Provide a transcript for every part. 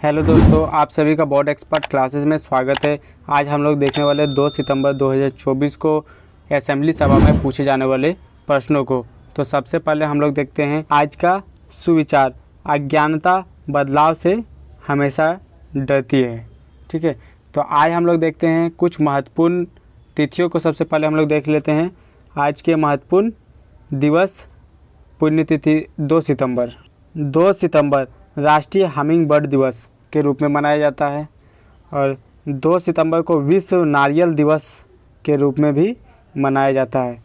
Hello दोस्तों, आप सभी का बोर्ड एक्सपर्ट क्लासेस में स्वागत है। आज हम लोग देखने वाले 2 सितंबर 2024 को असेंबली सभा में पूछे जाने वाले प्रश्नों को। तो सबसे पहले हम लोग देखते हैं आज का सुविचार, अज्ञानता बदलाव से हमेशा डरती है। ठीक है, तो आज हम लोग देखते हैं कुछ महत्वपूर्ण तिथियों को। सबसे पहले हम लोग देख लेते हैं आज के महत्वपूर्ण दिवस। पुण्यतिथि 2 सितंबर 2 सितंबर राष्ट्रीय हमिंग बर्ड दिवस के रूप में मनाया जाता है और 2 सितंबर को विश्व नारियल दिवस के रूप में भी मनाया जाता है।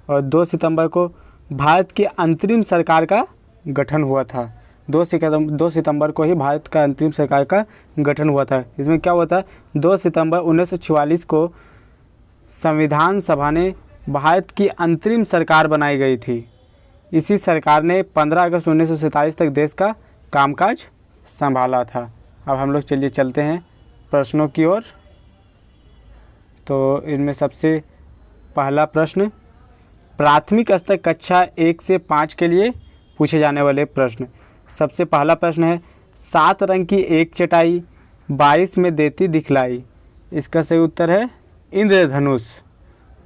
और 2 सितंबर को भारत की अंतरिम सरकार का गठन हुआ था। 2 सितंबर को ही भारत का अंतरिम सरकार का गठन हुआ था। इसमें क्या हुआ था, 2 सितंबर 1944 को संविधान सभा ने भारत की अंतरिम सरकार बनाई गई थी। इसी सरकार ने 15 अगस्त 1947 तक देश का कामकाज संभाला था। अब हम लोग चलते हैं प्रश्नों की ओर। तो इनमें सबसे पहला प्रश्न, प्राथमिक स्तर कक्षा 1 से 5 के लिए पूछे जाने वाले प्रश्न। सबसे पहला प्रश्न है, 7 रंग की एक चटाई बारिश में देती दिखलाई। इसका सही उत्तर है इंद्रधनुष।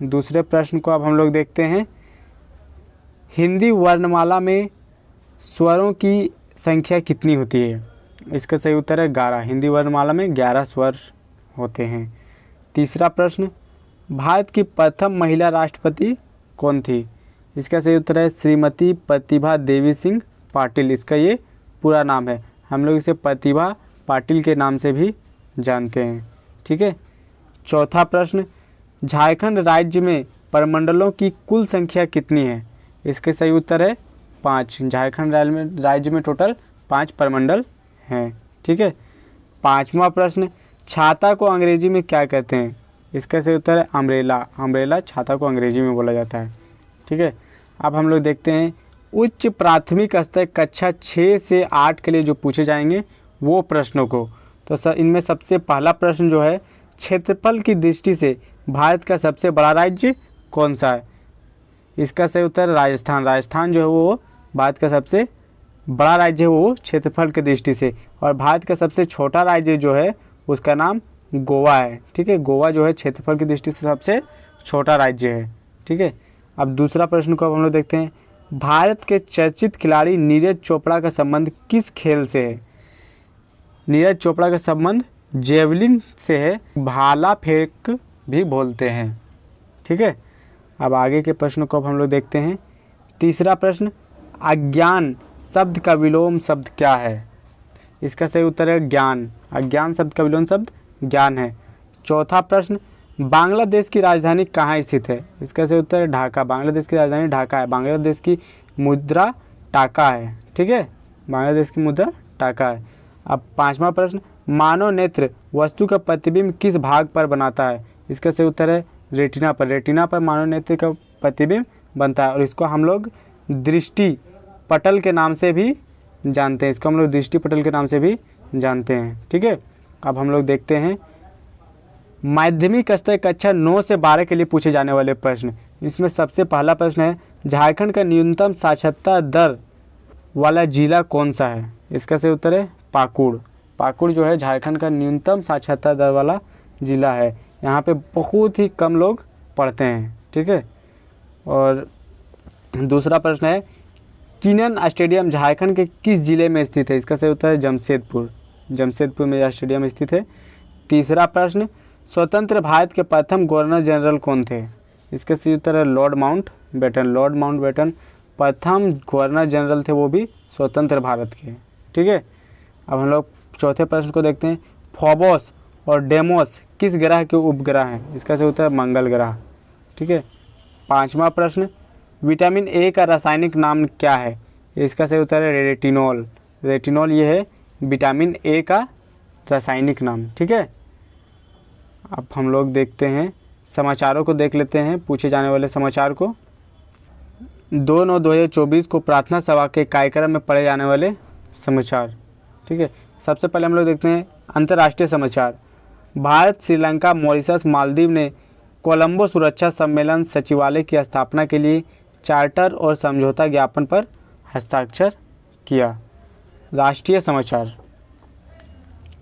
दूसरे प्रश्न को अब हम लोग देखते हैं, हिंदी वर्णमाला में स्वरों की संख्या कितनी होती है। इसका सही उत्तर है 11। हिंदी वर्णमाला में 11 स्वर होते हैं। तीसरा प्रश्न, भारत की प्रथम महिला राष्ट्रपति कौन थी। इसका सही उत्तर है श्रीमती प्रतिभा देवी सिंह पाटिल। इसका ये पूरा नाम है, हम लोग इसे प्रतिभा पाटिल के नाम से भी जानते हैं। ठीक है। चौथा प्रश्न, झारखंड राज्य में प्रमंडलों की कुल संख्या कितनी है। इसके सही उत्तर है 5। झारखंड राज्य में टोटल 5 प्रमंडल हैं। ठीक है। पांचवा प्रश्न, छाता को अंग्रेजी में क्या कहते हैं। इसका सही उत्तर है अम्ब्रेला। अम्ब्रेला छाता को अंग्रेजी में बोला जाता है। ठीक है। अब हम लोग देखते हैं उच्च प्राथमिक स्तर कक्षा 6 से 8 के लिए जो पूछे जाएंगे वो प्रश्नों को। तो सर इनमें सबसे पहला प्रश्न जो है, क्षेत्रफल की दृष्टि से भारत का सबसे बड़ा राज्य कौन सा है। इसका सही उत्तर राजस्थान। राजस्थान जो है वो भारत का सबसे बड़ा राज्य है वो क्षेत्रफल की दृष्टि से। और भारत का सबसे छोटा राज्य जो है उसका नाम गोवा है। ठीक है, गोवा जो है क्षेत्रफल की दृष्टि से सबसे छोटा राज्य है। ठीक है। अब दूसरा प्रश्न को अब हम लोग देखते हैं, भारत के चर्चित खिलाड़ी नीरज चोपड़ा का संबंध किस खेल से है। नीरज चोपड़ा का संबंध जेवलिन से है, भाला फेंक भी बोलते हैं। ठीक है। अब आगे के प्रश्न को अब हम लोग देखते हैं। तीसरा प्रश्न, अज्ञान शब्द का विलोम शब्द क्या है। इसका सही उत्तर है ज्ञान। अज्ञान शब्द का विलोम शब्द ज्ञान है। चौथा प्रश्न, बांग्लादेश की राजधानी कहाँ स्थित है। इसका सही उत्तर है ढाका। बांग्लादेश की राजधानी ढाका है। बांग्लादेश की मुद्रा टाका है। ठीक है, बांग्लादेश की मुद्रा टाका है। अब पांचवा प्रश्न, मानव नेत्र वस्तु का प्रतिबिंब किस भाग पर बनाता है। इसका सही उत्तर है रेटिना पर। रेटिना पर मानव नेत्र का प्रतिबिंब बनता है और इसको हम लोग दृष्टि पटल के नाम से भी जानते हैं। इसको हम लोग दृष्टि पटल के नाम से भी जानते हैं। ठीक है। अब हम लोग देखते हैं माध्यमिक स्तर कक्षा 9 से 12 के लिए पूछे जाने वाले प्रश्न। इसमें सबसे पहला प्रश्न है, झारखंड का न्यूनतम साक्षरता दर वाला जिला कौन सा है। इसका सही उत्तर है पाकुड़। पाकुड़ जो है झारखंड का न्यूनतम साक्षरता दर वाला जिला है। यहाँ पे बहुत ही कम लोग पढ़ते हैं। ठीक है। और दूसरा प्रश्न है, किनन स्टेडियम झारखंड के किस जिले में स्थित है। इसका सही उत्तर है जमशेदपुर। जमशेदपुर में यह स्टेडियम स्थित है। तीसरा प्रश्न, स्वतंत्र भारत के प्रथम गवर्नर जनरल कौन थे। इसका सही उत्तर है लॉर्ड माउंटबेटन। लॉर्ड माउंटबेटन प्रथम गवर्नर जनरल थे, वो भी स्वतंत्र भारत के। ठीक है। अब हम लोग चौथे प्रश्न को देखते हैं, फोबोस और डेमोस किस ग्रह के उपग्रह हैं। इसका सही उत्तर है मंगल ग्रह। ठीक है। पांचवा प्रश्न, विटामिन ए का रासायनिक नाम क्या है। इसका सही उत्तर है रेटिनॉल। रेटिनॉल ये है विटामिन ए का रासायनिक नाम। ठीक है। अब हम लोग देखते हैं समाचारों को देख लेते हैं, पूछे जाने वाले समाचार को। 2/9/2024 को प्रार्थना सभा के कार्यक्रम में पढ़े जाने वाले समाचार। ठीक है। सबसे पहले हम लोग देखते हैं अंतर्राष्ट्रीय समाचार। भारत, श्रीलंका, मॉरिशस, मालदीव ने कोलंबो सुरक्षा सम्मेलन सचिवालय की स्थापना के लिए चार्टर और समझौता ज्ञापन पर हस्ताक्षर किया। राष्ट्रीय समाचार।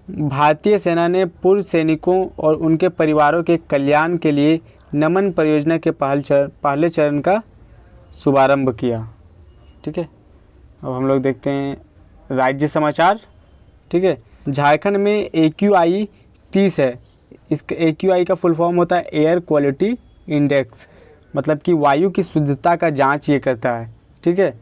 भारतीय सेना ने पूर्व सैनिकों और उनके परिवारों के कल्याण के लिए नमन परियोजना के पहले चरण का शुभारंभ किया। ठीक है, अब हम लोग देखते हैं राज्य समाचार। ठीक है, झारखंड में AQI 30 है। इसका AQI का फुल फॉर्म होता है एयर क्वालिटी इंडेक्स, मतलब कि वायु की शुद्धता का जांच ये करता है। ठीक है,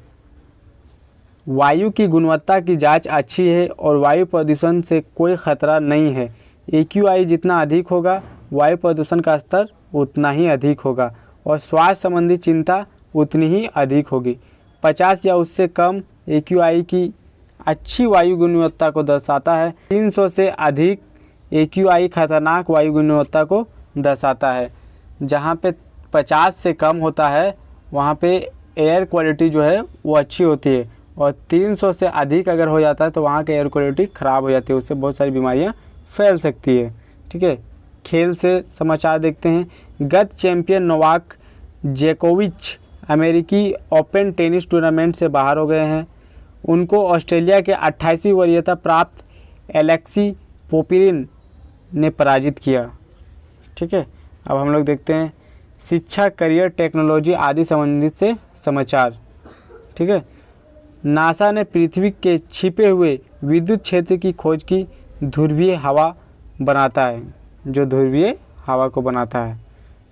वायु की गुणवत्ता की जांच अच्छी है और वायु प्रदूषण से कोई खतरा नहीं है। AQI जितना अधिक होगा वायु प्रदूषण का स्तर उतना ही अधिक होगा और स्वास्थ्य संबंधी चिंता उतनी ही अधिक होगी। 50 या उससे कम AQI की अच्छी वायु गुणवत्ता को दर्शाता है। 300 से अधिक AQI खतरनाक वायु गुणवत्ता को दर्शाता है। जहाँ पे 50 से कम होता है वहाँ पे एयर क्वालिटी जो है वो अच्छी होती है और 300 से अधिक अगर हो जाता है तो वहाँ की एयर क्वालिटी ख़राब हो जाती है, उससे बहुत सारी बीमारियाँ फैल सकती है। ठीक है, खेल से समाचार देखते हैं। गत चैंपियन नोवाक जोकोविच अमेरिकी ओपन टेनिस टूर्नामेंट से बाहर हो गए हैं। उनको ऑस्ट्रेलिया के 28वीं वरीयता प्राप्त एलेक्सी पोपिरिन ने पराजित किया। ठीक है, अब हम लोग देखते हैं शिक्षा, करियर, टेक्नोलॉजी आदि संबंधित से समाचार। ठीक है, नासा ने पृथ्वी के छिपे हुए विद्युत क्षेत्र की खोज की। ध्रुवीय हवा बनाता है, जो ध्रुवीय हवा को बनाता है।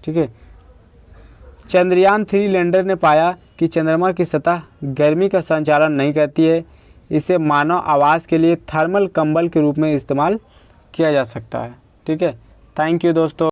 ठीक है, चंद्रयान 3 लैंडर ने पाया कि चंद्रमा की सतह गर्मी का संचालन नहीं करती है। इसे मानव आवास के लिए थर्मल कंबल के रूप में इस्तेमाल किया जा सकता है। ठीक है, थैंक यू दोस्तों।